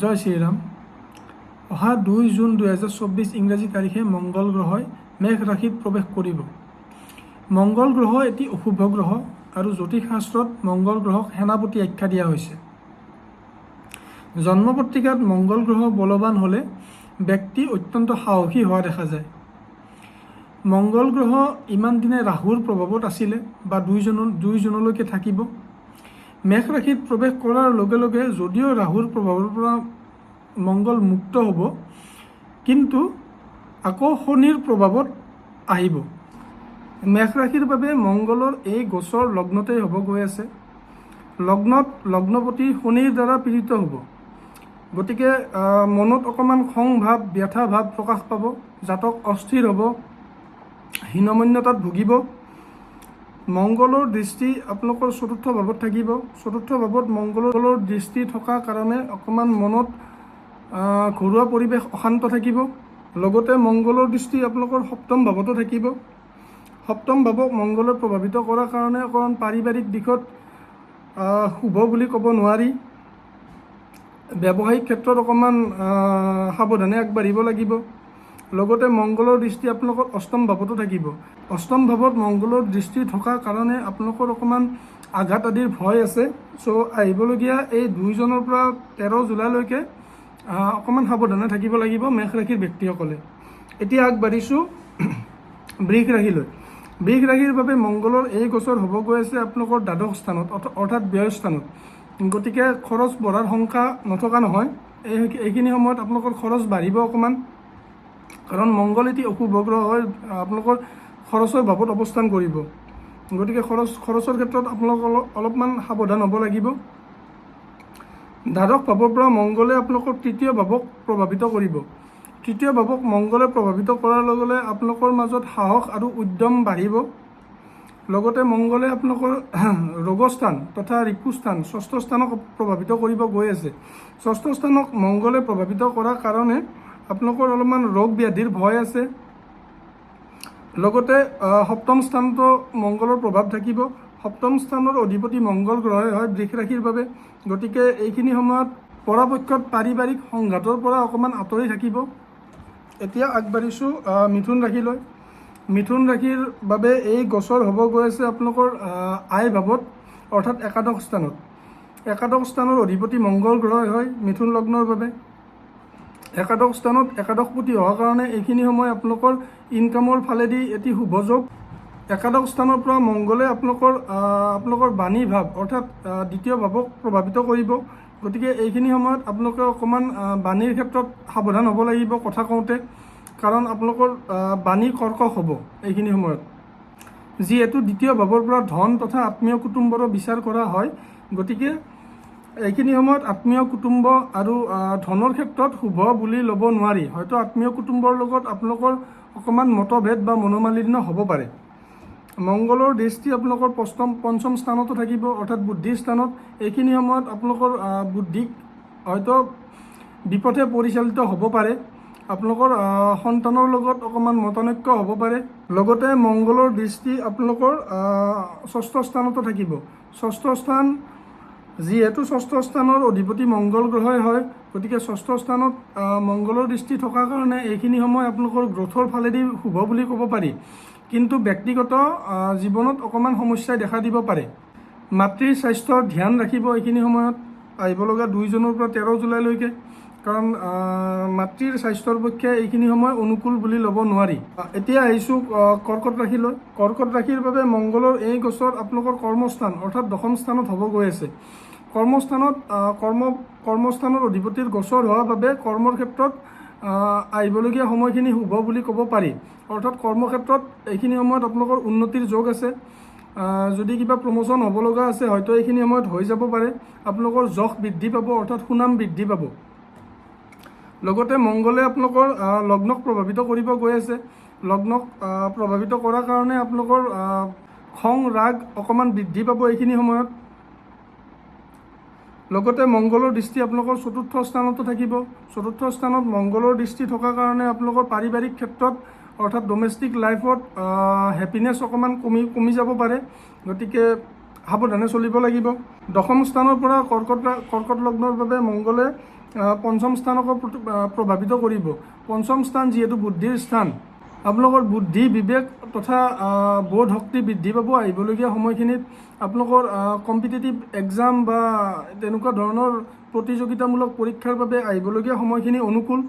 জয় শ্ৰীৰাম। অহা 2 জুন 2024 ইংৰাজী তাৰিখে মংগল গ্ৰহই মেঘ ৰাশিত প্ৰৱেশ কৰিব। মংগল গ্ৰহ এটি অশুভ গ্ৰহ আৰু জ্যোতিষশাস্ত্ৰত মংগল গ্ৰহক সেনাপতি আখ্যা দিয়া হৈছে। জন্ম পত্ৰিকাত মংগল গ্ৰহ বলৱান হ'লে ব্যক্তি অত্যন্ত সাহসী হোৱা দেখা যায়। মংগল গ্ৰহ ইমান দিনে ৰাহুৰ প্ৰভাৱত আছিলে বা 2 জুনলৈকে থাকিব। মেঘ ৰাশিত প্ৰৱেশ কৰাৰ লগে লগে যদিও ৰাহুৰ প্ৰভাৱৰ পৰা মংগল মুক্ত হ'ব, কিন্তু আকৌ শনিৰ প্ৰভাৱত আহিব। মেঘ ৰাশিৰ বাবে মংগলৰ এই গোচৰ লগ্নতেই হ'ব গৈ আছে। লগ্নত লগ্নপতি শনিৰ দ্বাৰা পীড়িত হ'ব। গতিকে মনত অকণমান খং ভাৱ, ব্যথা ভাৱ প্ৰকাশ পাব। জাতক অস্থিৰ হ'ব, হীনমন্যতাত ভুগিব। মংগলৰ দৃষ্টি আপোনালোকৰ চতুৰ্থ ভাৱত থাকিব। চতুৰ্থ ভাৱত মংগলৰ দৃষ্টি থকা কাৰণে অকণমান মনত ঘৰুৱা পৰিৱেশ অশান্ত থাকিব। লগতে মংগলৰ দৃষ্টি আপোনালোকৰ সপ্তম ভাৱতো থাকিব। সপ্তম ভাৱক মংগলে প্ৰভাৱিত কৰাৰ কাৰণে অকণমান পাৰিবাৰিক দিশত শুভ বুলি ক'ব নোৱাৰি। ব্যৱসায়িক ক্ষেত্ৰত অকণমান সাৱধানে আগবাঢ়িব লাগিব। লগতে মংগলৰ দৃষ্টি আপোনালোকৰ অষ্টম ভাৱতো থাকিব। অষ্টম ভাৱত মংগলৰ দৃষ্টি থকাৰ কাৰণে আপোনালোকৰ অকণমান আঘাত আদিৰ ভয় আছে। চ' আহিবলগীয়া এই 2 জুনৰ পৰা 13 জুলাইলৈকে অকণমান সাৱধানে থাকিব লাগিব মেঘ ৰাশিৰ ব্যক্তিসকলে। এতিয়া আগবাঢ়িছোঁ বৃষ ৰাশিলৈ। বৃষ ৰাশিৰ বাবে মংগলৰ এই গোচৰ হ'ব গৈ আছে আপোনালোকৰ দ্বাদশ স্থানত, অৰ্থাৎ ব্যয় স্থানত। গতিকে খৰচ বঢ়াৰ শংকা নথকা নহয়। এইখিনি সময়ত আপোনালোকৰ খৰচ বাঢ়িব অকণমান, কাৰণ মংগল এটি অশুভ গ্ৰহ হয়, আপোনালোকৰ খৰচৰ ভাৱত অৱস্থান কৰিব। গতিকে খৰচৰ ক্ষেত্ৰত আপোনালোক অলপমান সাৱধান হ'ব লাগিব। দ্বাদশ ভাৱৰ পৰা মংগলে আপোনালোকৰ তৃতীয় ভাৱক প্ৰভাৱিত কৰিব। তৃতীয় ভাৱক মংগলে প্ৰভাৱিত কৰাৰ লগে লগে আপোনালোকৰ মাজত সাহস আৰু উদ্যম বাঢ়িব। লগতে মংগলে আপোনালোকৰ ৰোগস্থান তথা ৰিপুস্থান ষষ্ঠ স্থানক প্ৰভাৱিত কৰিব গৈ আছে। ষষ্ঠ স্থানক মংগলে প্ৰভাৱিত কৰাৰ কাৰণে আপোনালোকৰ অলপমান ৰোগ ব্যাধিৰ ভয় আছে। লগতে সপ্তম স্থানতো মংগলৰ প্ৰভাৱ থাকিব। সপ্তম স্থানৰ অধিপতি মংগল গ্ৰহে হয় বৃষ ৰাশিৰ বাবে। গতিকে এইখিনি সময়ত পৰাপক্ষত পাৰিবাৰিক সংঘাতৰ পৰা অকণমান আঁতৰি থাকিব। এতিয়া আগবাঢ়িছোঁ মিথুন ৰাশিলৈ। মিথুন ৰাশিৰ বাবে এই গোচৰ হ'ব গৈ আছে আপোনালোকৰ আয় ভাৱত, অৰ্থাৎ একাদশ স্থানত। একাদশ স্থানৰ অধিপতি মংগল গ্ৰহ হয় মিথুন লগ্নৰ বাবে। একাদশ স্থানত একাদশপতি হোৱাৰ কাৰণে এইখিনি সময় আপোনালোকৰ ইনকামৰ ফালেদি এটি শুভ যোগ। একাদশ স্থানৰ পৰা মংগলে আপোনালোকৰ বাণী ভাৱ, অৰ্থাৎ দ্বিতীয় ভাৱক প্ৰভাৱিত কৰিব। গতিকে এইখিনি সময়ত আপোনালোকে অকণমান বাণীৰ ক্ষেত্ৰত সাৱধান হ'ব লাগিব কথা কওঁতে, কাৰণ আপোনালোকৰ বাণী কৰ্কশ হ'ব এইখিনি সময়ত। যিহেতু দ্বিতীয় ভাৱৰ পৰা ধন তথা আত্মীয় কুটুম্বৰো বিচাৰ কৰা হয়, গতিকে এইখিনি সময়ত আত্মীয় কুটুম্ব আৰু ধনৰ ক্ষেত্ৰত শুভ বুলি ল'ব নোৱাৰি। হয়তো আত্মীয় কুটুম্বৰ লগত আপোনালোকৰ অকণমান মতভেদ বা মনোমালিন্য হ'ব পাৰে। মংগলৰ দৃষ্টি আপোনালোকৰ পঞ্চম স্থানতো থাকিব, অৰ্থাৎ বুদ্ধিৰ স্থানত। এইখিনি সময়ত আপোনালোকৰ বুদ্ধিক হয়তো বিপথে পৰিচালিত হ'ব পাৰে। আপোনালোকৰ সন্তানৰ লগত অকণমান মতানৈক্য হ'ব পাৰে। লগতে মংগলৰ দৃষ্টি আপোনালোকৰ ষষ্ঠ স্থানতো থাকিব। ষষ্ঠ স্থান যিহেতু ষষ্ঠ স্থানৰ অধিপতি মংগল গ্ৰহই হয়, গতিকে ষষ্ঠ স্থানত মংগলৰ দৃষ্টি থকাৰ কাৰণে এইখিনি সময় আপোনালোকৰ গ্ৰথৰ ফালেদি শুভ বুলি ক'ব পাৰি। কিন্তু ব্যক্তিগত জীৱনত অকণমান সমস্যাই দেখা দিব পাৰে। মাতৃৰ স্বাস্থ্যৰ ধ্যান ৰাখিব এইখিনি সময়ত, আহিব লগা 2 জুনৰ পৰা 13 জুলাইলৈকে, কাৰণ মাতৃৰ স্বাস্থ্যৰ পক্ষে এইখিনি সময় অনুকূল বুলি ল'ব নোৱাৰি। এতিয়া আহিছোঁ কৰ্কট ৰাশিলৈ। কৰ্কট ৰাশিৰ বাবে মংগলৰ এই গোচৰ আপোনালোকৰ কৰ্মস্থান, অৰ্থাৎ দশম স্থানত হ'ব গৈ আছে। কৰ্মস্থানত কৰ্মস্থানৰ অধিপতিৰ গোচৰ হোৱাৰ বাবে কৰ্মৰ ক্ষেত্ৰত আহিবলগীয়া সময়খিনি শুভ বুলি ক'ব পাৰি। অৰ্থাৎ কৰ্মক্ষেত্ৰত এইখিনি সময়ত আপোনালোকৰ উন্নতিৰ যোগ আছে। যদি কিবা প্ৰমোশ্যন হ'ব লগা আছে, হয়তো এইখিনি সময়ত হৈ যাব পাৰে। আপোনালোকৰ যশ বৃদ্ধি পাব, অৰ্থাৎ সুনাম বৃদ্ধি পাব। লগতে মংগলে আপোনালোকৰ লগ্নক প্ৰভাৱিত কৰিব গৈ আছে। লগ্নক প্ৰভাৱিত কৰাৰ কাৰণে আপোনালোকৰ খং ৰাগ অকণমান বৃদ্ধি পাব এইখিনি সময়ত। লগতে মংগলৰ দৃষ্টি আপোনালোকৰ চতুৰ্থ স্থানতো থাকিব। চতুৰ্থ স্থানত মংগলৰ দৃষ্টি থকাৰ কাৰণে আপোনালোকৰ পাৰিবাৰিক ক্ষেত্ৰত, অৰ্থাৎ ডমেষ্টিক লাইফত হেপিনেছ অকণমান কমি যাব পাৰে। গতিকে সাৱধানে চলিব লাগিব। দশম স্থানৰ পৰা কৰ্কট লগ্নৰ বাবে মংগলে পঞ্চম স্থানকো প্ৰভাৱিত কৰিব। পঞ্চম স্থান যিহেতু বুদ্ধিৰ স্থান, আপোনালোকৰ বুদ্ধি বিবেক তথা বোধ শক্তি বৃদ্ধি পাব। আহিবলগীয়া সময়খিনিত আপোনালোকৰ কম্পিটিটিভ এক্সাম বা তেনেকুৱা ধৰণৰ প্ৰতিযোগিতামূলক পৰীক্ষাৰ বাবে আহিবলগীয়া সময়খিনি অনুকূল।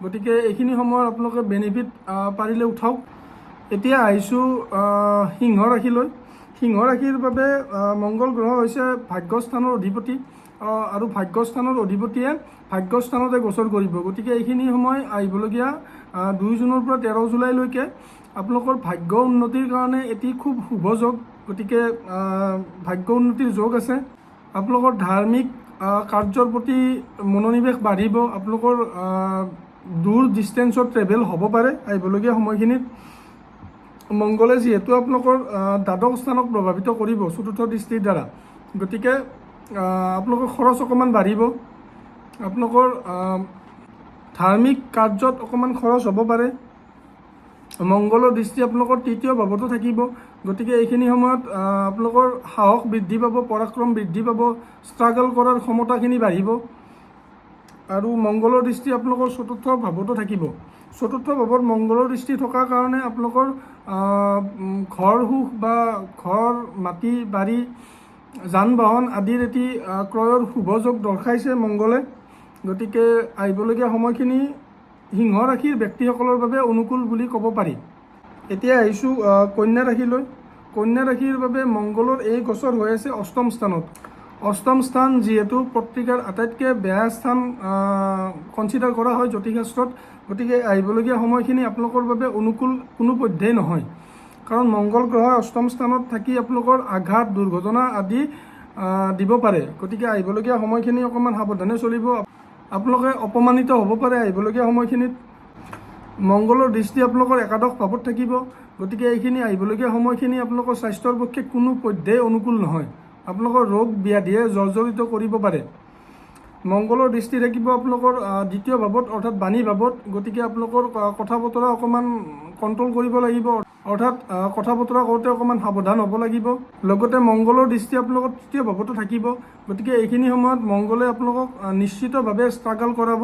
গতিকে এইখিনি সময়ত আপোনালোকে বেনিফিট পাৰিলে উঠাওক। এতিয়া আহিছোঁ সিংহ ৰাশিলৈ। সিংহ ৰাশিৰ বাবে মংগল গ্ৰহ হৈছে ভাগ্যস্থানৰ অধিপতি, আৰু ভাগ্যস্থানৰ অধিপতিয়ে ভাগ্যস্থানতে গোচৰ কৰিব। গতিকে এইখিনি সময় আহিবলগীয়া 2 জুনৰ পৰা 13 জুলাইলৈকে আপোনালোকৰ ভাগ্য উন্নতিৰ কাৰণে এটি খুব শুভ যোগ। গতিকে ভাগ্য উন্নতিৰ যোগ আছে। আপোনালোকৰ ধাৰ্মিক কাৰ্যৰ প্ৰতি মনোনিৱেশ বাঢ়িব। আপোনালোকৰ দূৰ ডিষ্টেঞ্চত ট্ৰেভেল হ'ব পাৰে আহিবলগীয়া সময়খিনিত। মংগলে যিহেতু আপোনালোকৰ দ্বাদশ স্থানক প্ৰভাৱিত কৰিব চতুৰ্থ দৃষ্টিৰ দ্বাৰা, গতিকে আপোনালোকৰ খৰচ অকণমান বাঢ়িব। আপোনালোকৰ ধাৰ্মিক কাৰ্যত অকণমান খৰচ হ'ব পাৰে। মংগলৰ দৃষ্টি আপোনালোকৰ তৃতীয় ভাৱতো থাকিব। গতিকে এইখিনি সময়ত আপোনালোকৰ সাহস বৃদ্ধি পাব, পৰাক্ৰম বৃদ্ধি পাব, ষ্ট্ৰাগল কৰাৰ ক্ষমতাখিনি বাঢ়িব। আৰু মংগলৰ দৃষ্টি আপোনালোকৰ চতুৰ্থ ভাৱতো থাকিব। চতুৰ্থ ভাৱত মংগলৰ দৃষ্টি থকাৰ কাৰণে আপোনালোকৰ ঘৰ সুখ বা ঘৰ মাটি বাৰী যান বাহন আদিৰ এটি ক্ৰয়ৰ শুভ যোগ দৰ্শাইছে মংগলে। গতিকে আহিবলগীয়া সময়খিনি সিংহ ৰাশিৰ ব্যক্তিসকলৰ বাবে অনুকূল বুলি ক'ব পাৰি। এতিয়া আহিছোঁ কন্যা ৰাশিলৈ। কন্যা ৰাশিৰ বাবে মংগলৰ এই গোচৰ হৈ আছে অষ্টম স্থানত। অষ্টম স্থান যিহেতু পত্ৰিকাৰ আটাইতকৈ বেয়া স্থান কনচিডাৰ কৰা হয় জ্যোতিষশাস্ত্ৰত, গতিকে আহিবলগীয়া সময়খিনি আপোনালোকৰ বাবে অনুকূল কোনোপধ্যেই নহয়। কাৰণ মংগল গ্ৰহই অষ্টম স্থানত থাকি আপোনালোকৰ আঘাত দুৰ্ঘটনা আদি দিব পাৰে। গতিকে আহিবলগীয়া সময়খিনি অকণমান সাৱধানে চলিব। আপোনালোকে অপমানিত হ'ব পাৰে আহিবলগীয়া সময়খিনিত। মংগলৰ দৃষ্টি আপোনালোকৰ একাদশ ভাৱত থাকিব। গতিকে এইখিনি আহিবলগীয়া সময়খিনি আপোনালোকৰ স্বাস্থ্যৰ পক্ষে কোনো পধ্যেই অনুকূল নহয়। আপোনালোকৰ ৰোগ ব্যাধিয়ে জৰ্জৰিত কৰিব পাৰে। মংগলৰ দৃষ্টি থাকিব আপোনালোকৰ দ্বিতীয় ভাৱত অৰ্থাৎ বাণী ভাৱত। গতিকে আপোনালোকৰ কথা বতৰা অকণমান কণ্ট্ৰল কৰিব লাগিব, অৰ্থাৎ কথা বতৰা কৰোঁতে অকণমান সাৱধান হ'ব লাগিব। লগতে মংগলৰ দৃষ্টি আপোনালোকৰ তৃতীয় ভাৱতো থাকিব। গতিকে এইখিনি সময়ত মংগলে আপোনালোকক নিশ্চিতভাৱে ষ্ট্ৰাগল কৰাব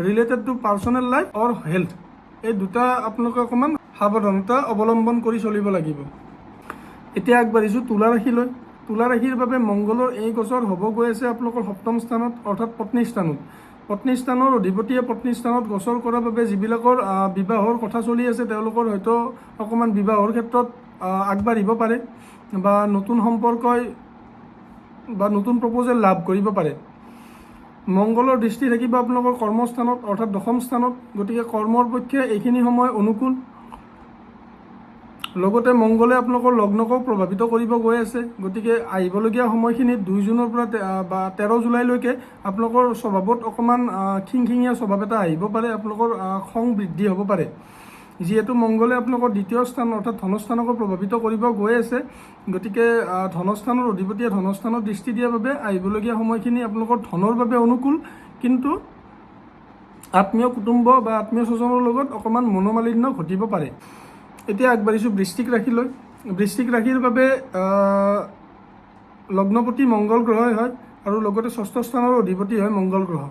related to personal life or health. এই দুটা আপোনালোকে অকণমান সাৱধানতা অৱলম্বন কৰি চলিব লাগিব। এতিয়া আগবাঢ়িছোঁ তুলা ৰাশিলৈ। তুলা ৰাশিৰ বাবে মংগলৰ এই গোচৰ হ'ব গৈ আছে আপোনালোকৰ সপ্তম স্থানত অৰ্থাৎ পত্নী স্থানত। পত্নী স্থানৰ অধিপতিয়ে পত্নী স্থানত গোচৰ কৰাৰ বাবে যিবিলাকৰ বিবাহৰ কথা চলি আছে তেওঁলোকৰ হয়তো অকণমান বিবাহৰ ক্ষেত্ৰত আগবাঢ়িব পাৰে বা নতুন সম্পৰ্কই বা নতুন প্ৰপ'জেল লাভ কৰিব পাৰে। মংগলৰ দৃষ্টি থাকিব আপোনালোকৰ কৰ্মস্থানত অৰ্থাৎ দশম স্থানত। গতিকে কৰ্মৰ পক্ষে এইখিনি সময় অনুকূল। লগতে মংগলে আপোনালোকৰ লগ্নকো প্ৰভাৱিত কৰিব গৈ আছে। গতিকে আহিবলগীয়া সময়খিনিত 2 জুনৰ পৰা 13 জুলাইলৈকে আপোনালোকৰ স্বভাৱত অকণমান খিংখিঙীয়া স্বভাৱ এটা আহিব পাৰে। আপোনালোকৰ খং বৃদ্ধি হ'ব পাৰে। যিহেতু মংগলে আপোনালোকৰ দ্বিতীয় স্থান অৰ্থাৎ ধনস্থানকো প্ৰভাৱিত কৰিব গৈ আছে। গতিকে ধনস্থানৰ অধিপতিয়ে ধনস্থানত দৃষ্টি দিয়াৰ বাবে আহিবলগীয়া সময়খিনি আপোনালোকৰ ধনৰ বাবে অনুকূল, কিন্তু আত্মীয় কুটুম্ব বা আত্মীয় স্বজনৰ লগত অকণমান মনোমালিন্য ঘটিব পাৰে। এতিয়া আগবাঢ়িছোঁ বৃশ্চিক ৰাশিলৈ। বৃশ্চিক ৰাশিৰ বাবে লগ্নপতি মংগল গ্ৰহই হয় আৰু লগতে ষষ্ঠ স্থানৰ অধিপতি হয় মংগল গ্ৰহ।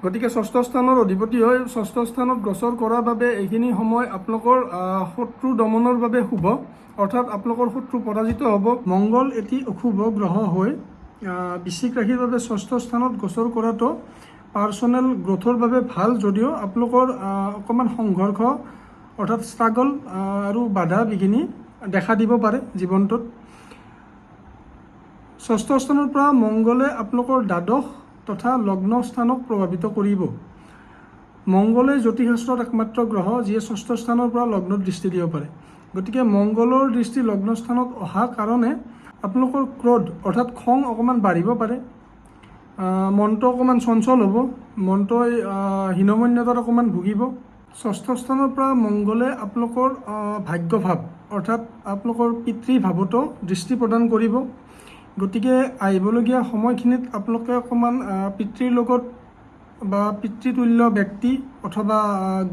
গতিকে ষষ্ঠ স্থানৰ অধিপতি হৈ ষষ্ঠ স্থানত গোচৰ কৰাৰ বাবে এইখিনি সময় আপোনালোকৰ শত্ৰু দমনৰ বাবে শুভ, অৰ্থাৎ আপোনালোকৰ শত্ৰু পৰাজিত হ'ব। মংগল এটি অশুভ গ্ৰহ হৈ বৃশ্চিক ৰাশিৰ বাবে ষষ্ঠ স্থানত গোচৰ কৰাটো পাৰ্চনেল গ্ৰ'থৰ বাবে ভাল, যদিও আপোনালোকৰ অকণমান সংঘৰ্ষ অৰ্থাৎ ষ্ট্ৰাগল আৰু বাধা বিঘিনি দেখা দিব পাৰে জীৱনটোত। ষষ্ঠ স্থানৰ পৰা মংগলে আপোনালোকৰ দ্বাদশ তথা লগ্ন স্থানক প্ৰভাৱিত কৰিব। মংগলে জ্যোতিষশাস্ত্ৰত একমাত্ৰ গ্ৰহ যিয়ে ষষ্ঠ স্থানৰ পৰা লগ্নত দৃষ্টি দিব পাৰে। গতিকে মংগলৰ দৃষ্টি লগ্ন স্থানত অহা কাৰণে আপোনালোকৰ ক্ৰোধ অৰ্থাৎ খং অকণমান বাঢ়িব পাৰে। মনটো অকণমান চঞ্চল হ'ব, মনটোই হীনমন্যতাত অকণমান ভুগিব। ষষ্ঠ স্থানৰ পৰা মংগলে আপোনালোকৰ ভাগ্যভাৱ অৰ্থাৎ আপোনালোকৰ পিতৃভাৱতো দৃষ্টি প্ৰদান কৰিব। গতিকে আহিবলগীয়া সময়খিনিত আপোনালোকে অকণমান পিতৃৰ লগত বা পিতৃতুল্য ব্যক্তি অথবা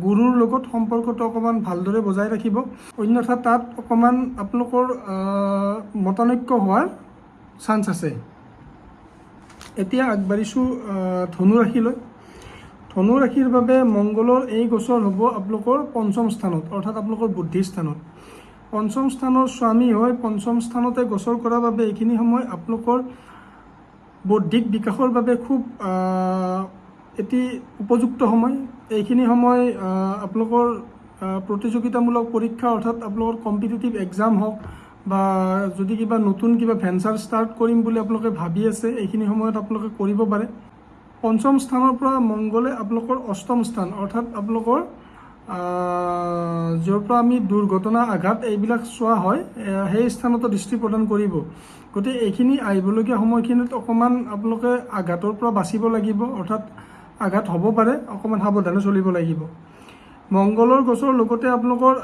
গুৰুৰ লগত সম্পৰ্কটো অকণমান ভালদৰে বজাই ৰাখিব, অন্যথা তাত অকণমান আপোনালোকৰ মতানৈক্য হোৱাৰ চান্স আছে। এতিয়া আগবাঢ়িছোঁ ধনু ৰাশিলৈ। ধনু ৰাশিৰ বাবে মংগলৰ এই গোচৰ হ'ব আপোনালোকৰ পঞ্চম স্থানত, অৰ্থাৎ আপোনালোকৰ বুদ্ধিৰ স্থানত। পঞ্চম স্থানৰ স্বামী হৈ পঞ্চম স্থানতে গোচৰ কৰাৰ বাবে এইখিনি সময় আপোনালোকৰ বৌদ্ধিক বিকাশৰ বাবে খুব এটি উপযুক্ত সময়। এইখিনি সময় আপোনালোকৰ প্ৰতিযোগিতামূলক পৰীক্ষা, অৰ্থাৎ আপোনালোকৰ কম্পিটিটিভ এক্সাম হওক বা যদি কিবা নতুন কিবা ভেঞ্চাৰ ষ্টাৰ্ট কৰিম বুলি আপোনালোকে ভাবি আছে, এইখিনি সময়ত আপোনালোকে কৰিব পাৰে। পঞ্চম স্থানৰ পৰা মংগলে আপোনালোকৰ অষ্টম স্থান, অৰ্থাৎ আপোনালোকৰ য'ৰ পৰা আমি দুৰ্ঘটনা আঘাত এইবিলাক চোৱা হয়, সেই স্থানতো দৃষ্টি প্ৰদান কৰিব। গতিকে এইখিনি আহিবলগীয়া সময়খিনিত অকণমান আপোনালোকে আঘাতৰ পৰা বাচিব লাগিব, অৰ্থাৎ আঘাত হ'ব পাৰে, অকণমান সাৱধানে চলিব লাগিব। মংগলৰ গোচৰ লগতে আপোনালোকৰ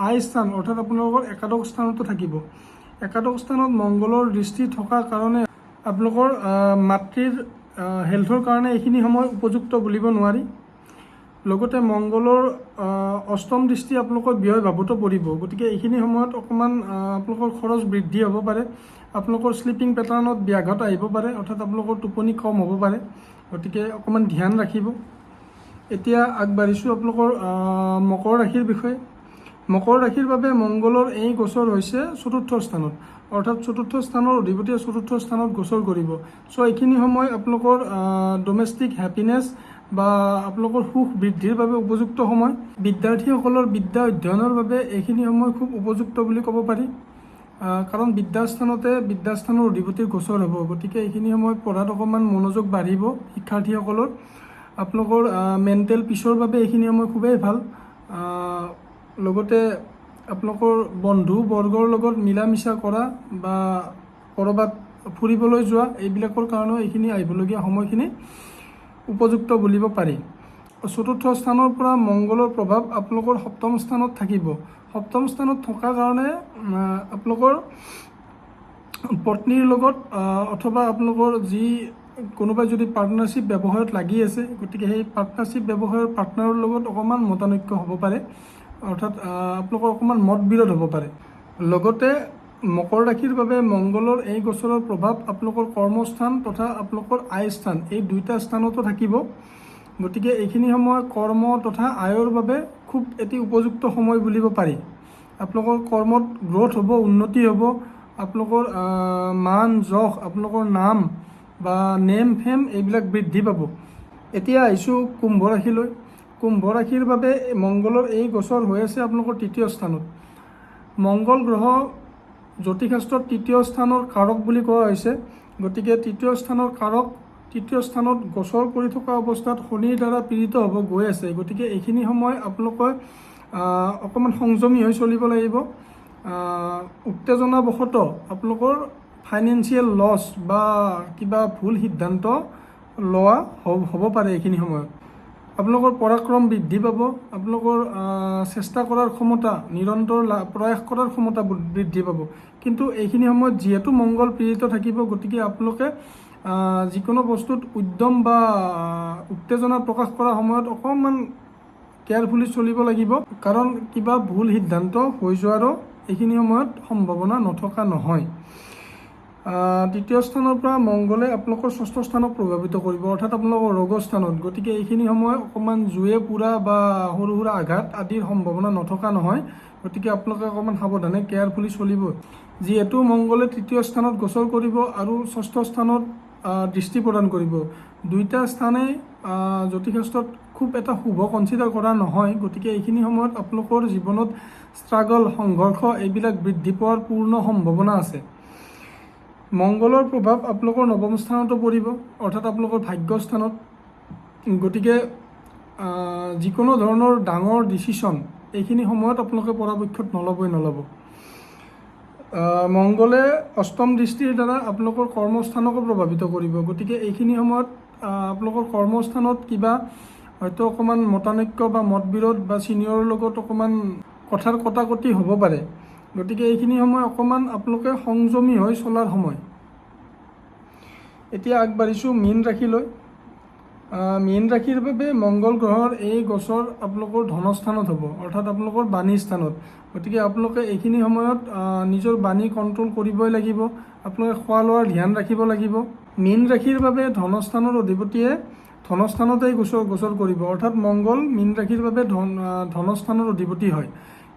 আয় স্থান, অৰ্থাৎ আপোনালোকৰ একাদশ স্থানতো থাকিব। একাদশ স্থানত মংগলৰ দৃষ্টি থকাৰ কাৰণে আপোনালোকৰ মাতৃৰ হেল্থৰ কাৰণে এইখিনি সময় উপযুক্ত বুলিব নোৱাৰি। লগতে মংগলৰ অষ্টম দৃষ্টি আপোনালোকৰ ব্যয় ভাৱতো পৰিব। গতিকে এইখিনি সময়ত অকণমান আপোনালোকৰ খৰচ বৃদ্ধি হ'ব পাৰে, আপোনালোকৰ শ্লিপিং পেটাৰ্ণত ব্যাঘাত আহিব পাৰে, অৰ্থাৎ আপোনালোকৰ টোপনি কম হ'ব পাৰে। গতিকে অকণমান ধ্যান ৰাখিব। এতিয়া আগবাঢ়িছোঁ আপোনালোকৰ মকৰ ৰাশিৰ বিষয়ে। মকৰ ৰাশিৰ বাবে মংগলৰ এই গোচৰ হৈছে চতুৰ্থ স্থানত, অৰ্থাৎ চতুৰ্থ স্থানৰ অধিপতিয়ে চতুৰ্থ স্থানত গোচৰ কৰিব। চ' এইখিনি সময় আপোনালোকৰ ডমেষ্টিক হেপিনেছ বা আপোনালোকৰ সুখ বৃদ্ধিৰ বাবে উপযুক্ত সময়। বিদ্যাৰ্থীসকলৰ বিদ্যা অধ্যয়নৰ বাবে এইখিনি সময় খুব উপযুক্ত বুলি ক'ব পাৰি, কাৰণ বিদ্যাস্থানৰ অধিপতিৰ গোচৰ হ'ব। গতিকে এইখিনি সময় পঢ়াত অকণমান মনোযোগ বাঢ়িব শিক্ষাৰ্থীসকলৰ। আপোনালোকৰ মেণ্টেল পিছৰ বাবে এইখিনি সময় খুবেই ভাল। লগতে আপোনালোকৰ বন্ধু বৰ্গৰ লগত মিলা মিছা কৰা বা ক'ৰবাত ফুৰিবলৈ যোৱা, এইবিলাকৰ কাৰণেও এইখিনি আহিবলগীয়া সময়খিনি উপযুক্ত বুলিব পাৰি। চতুৰ্থ স্থানৰ পৰা মংগলৰ প্ৰভাৱ আপোনালোকৰ সপ্তম স্থানত থাকিব। সপ্তম স্থানত থকাৰ কাৰণে আপোনালোকৰ পত্নীৰ লগত অথবা আপোনালোকৰ কোনোবাই যদি পাৰ্টনাৰশ্বিপ ব্যৱসায়ত লাগি আছে, গতিকে সেই পাৰ্টনাৰশ্বিপ ব্যৱসায়ৰ পাৰ্টনাৰৰ লগত অকণমান মতানৈক্য হ'ব পাৰে, অৰ্থাৎ আপোনালোকৰ অকণমান মতবিৰোধ হ'ব পাৰে। লগতে মকৰ ৰাশিৰ বাবে মংগলৰ এই গোচৰৰ প্ৰভাৱ আপোনালোকৰ কৰ্মস্থান তথা আপোনালোকৰ আয় স্থান, এই দুইটা স্থানতো থাকিব। গতিকে এইখিনি সময় কৰ্ম তথা আয়ৰ বাবে খুব এটি উপযুক্ত সময় বুলিব পাৰি। আপোনালোকৰ কৰ্মত গ্ৰ'থ হ'ব, উন্নতি হ'ব, আপোনালোকৰ মান যশ, আপোনালোকৰ নাম বা নেম ফেম এইবিলাক বৃদ্ধি পাব। এতিয়া আহিছোঁ কুম্ভ ৰাশিলৈ। কুম্ভ ৰাশিৰ বাবে মংগলৰ এই গোচৰ হৈ আছে আপোনালোকৰ তৃতীয় স্থানত। মংগল গ্ৰহ জ্যোতিষশাস্ত্ৰত তৃতীয় স্থানৰ কাৰক বুলি কোৱা হৈছে। গতিকে তৃতীয় স্থানৰ কাৰক, তৃতীয় স্থানত গোচৰ কৰি থকা অৱস্থাত শনিৰ দ্বাৰা পীড়িত হ'ব গৈ আছে। গতিকে এইখিনি সময় আপোনালোকে অকণমান সংযমী হৈ চলিব লাগিব। উত্তেজনাবশতঃ আপোনালোকৰ ফাইনেন্সিয়েল লছ বা কিবা ভুল সিদ্ধান্ত লোৱা হ'ব পাৰে। এইখিনি সময়ত আপোনালোকৰ পৰাক্ৰম বৃদ্ধি পাব, আপোনালোকৰ চেষ্টা কৰাৰ ক্ষমতা, নিৰন্তৰ প্ৰয়াস কৰাৰ ক্ষমতা বৃদ্ধি পাব। কিন্তু এইখিনি সময়ত যিহেতু মংগল পীড়িত থাকিব, গতিকে আপোনালোকে যিকোনো বস্তুত উদ্যম বা উত্তেজনা প্ৰকাশ কৰাৰ সময়ত অকণমান কেয়াৰফুলি চলিব লাগিব, কাৰণ কিবা ভুল সিদ্ধান্ত হৈ যোৱাৰো এইখিনি সময়ত সম্ভাৱনা নথকা নহয়। তৃতীয় স্থানৰ পৰা মংগলে আপোনালোকৰ ষষ্ঠ স্থানক প্ৰভাৱিত কৰিব, অৰ্থাৎ আপোনালোকৰ ৰোগৰ স্থানত। গতিকে এইখিনি সময় অকণমান জুয়ে পুৰা বা সৰু সুৰা আঘাত আদিৰ সম্ভাৱনা নথকা নহয়। গতিকে আপোনালোকে অকণমান সাৱধানে কেয়াৰফুলি চলিব। যিহেতু মংগলে তৃতীয় স্থানত গোচৰ কৰিব আৰু ষষ্ঠ স্থানত দৃষ্টি প্ৰদান কৰিব, দুইটা স্থানেই জ্যোতিষশাস্ত্ৰত খুব এটা শুভ কনচিডাৰ কৰা নহয়। গতিকে এইখিনি সময়ত আপোনালোকৰ জীৱনত ষ্ট্ৰাগল, সংঘৰ্ষ এইবিলাক বৃদ্ধি পোৱাৰ পূৰ্ণ সম্ভাৱনা আছে। মংগলৰ প্ৰভাৱ আপোনালোকৰ নৱম স্থানতো পৰিব, অৰ্থাৎ আপোনালোকৰ ভাগ্যস্থানত। গতিকে যিকোনো ধৰণৰ ডাঙৰ ডিচিশ্যন এইখিনি সময়ত আপোনালোকে পৰাপক্ষত নল'ব। মংগলে অষ্টম দৃষ্টিৰ দ্বাৰা আপোনালোকৰ কৰ্মস্থানকো প্ৰভাৱিত কৰিব। গতিকে এইখিনি সময়ত আপোনালোকৰ কৰ্মস্থানত কিবা হয়তো অকণমান মতানৈক্য বা মতবিৰোধ বা ছিনিয়ৰৰ লগত অকণমান কথাৰ কটাকটি হ'ব পাৰে। গতিকে এইখিনি সময় অকণমান আপোনালোকে সংযমী হৈ চলাৰ সময়। এতিয়া আগবাঢ়িছোঁ মীন ৰাশিলৈ। মীন ৰাশিৰ বাবে মংগল গ্ৰহৰ এই গোচৰ আপোনালোকৰ ধনস্থানত হ'ব, অৰ্থাৎ আপোনালোকৰ বাণী স্থানত। গতিকে আপোনালোকে এইখিনি সময়ত নিজৰ বাণী কণ্ট্ৰল কৰিবই লাগিব, আপোনালোকে খোৱা লোৱাৰ ধ্যান ৰাখিব লাগিব। মীন ৰাশিৰ বাবে ধনস্থানৰ অধিপতিয়ে ধনস্থানতেই গোচৰ কৰিব, অৰ্থাৎ মংগল মীন ৰাশিৰ বাবে ধনস্থানৰ অধিপতি হয়।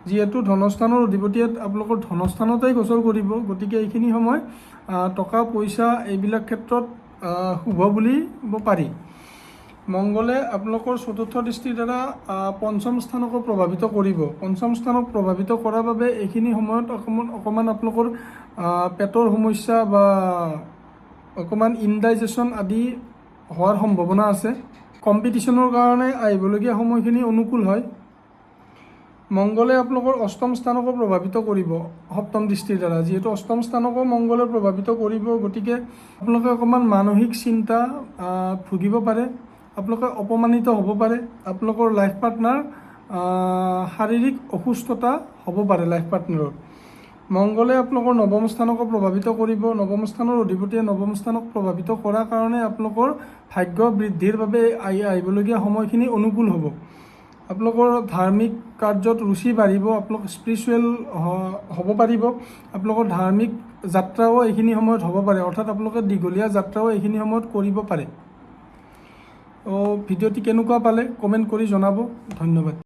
যিহেতু ধনস্থানৰ অধিপতিয়ে আপোনালোকৰ ধনস্থানতেই গোচৰ কৰিব, গতিকে এইখিনি সময় টকা পইচা এইবিলাক ক্ষেত্ৰত শুভ বুলিব পাৰি। মংগলে আপোনালোকৰ চতুৰ্থ দৃষ্টিৰ দ্বাৰা পঞ্চম স্থানকো প্ৰভাৱিত কৰিব। পঞ্চম স্থানক প্ৰভাৱিত কৰাৰ বাবে এইখিনি সময়ত অকণমান আপোনালোকৰ পেটৰ সমস্যা বা অকণমান ইনডাইজেশ্যন আদি হোৱাৰ সম্ভাৱনা আছে। কম্পিটিশ্যনৰ কাৰণে আহিবলগীয়া সময়খিনি অনুকূল হয়। মংগলে আপোনালোকৰ অষ্টম স্থানকো প্ৰভাৱিত কৰিব সপ্তম দৃষ্টিৰ দ্বাৰা। যিহেতু অষ্টম স্থানকো মংগলে প্ৰভাৱিত কৰিব, গতিকে আপোনালোকে অকণমান মানসিক চিন্তা ভুগিব পাৰে, আপোনালোকে অপমানিত হ'ব পাৰে, আপোনালোকৰ লাইফ পাৰ্টনাৰ শাৰীৰিক অসুস্থতা হ'ব পাৰে লাইফ পাৰ্টনাৰৰ। মংগলে আপোনালোকৰ নৱম স্থানকো প্ৰভাৱিত কৰিব। নৱম স্থানৰ অধিপতিয়ে নৱম স্থানক প্ৰভাৱিত কৰাৰ কাৰণে আপোনালোকৰ ভাগ্য বৃদ্ধিৰ বাবে আহিবলগীয়া সময়খিনি অনুকূল হ'ব। আপোনালোকৰ ধাৰ্মিক কাৰ্যত ৰুচি বাঢ়িব, আপোনালোক স্পিৰিচুৱেল হ'ব পাৰিব, আপোনালোকৰ ধাৰ্মিক যাত্ৰাও এইখিনি সময়ত হ'ব পাৰে, অৰ্থাৎ আপোনালোকে দীঘলীয়া যাত্ৰাও এইখিনি সময়ত কৰিব পাৰে। ভিডিঅ'টি কেনেকুৱা পালে কমেণ্ট কৰি জনাব। ধন্যবাদ।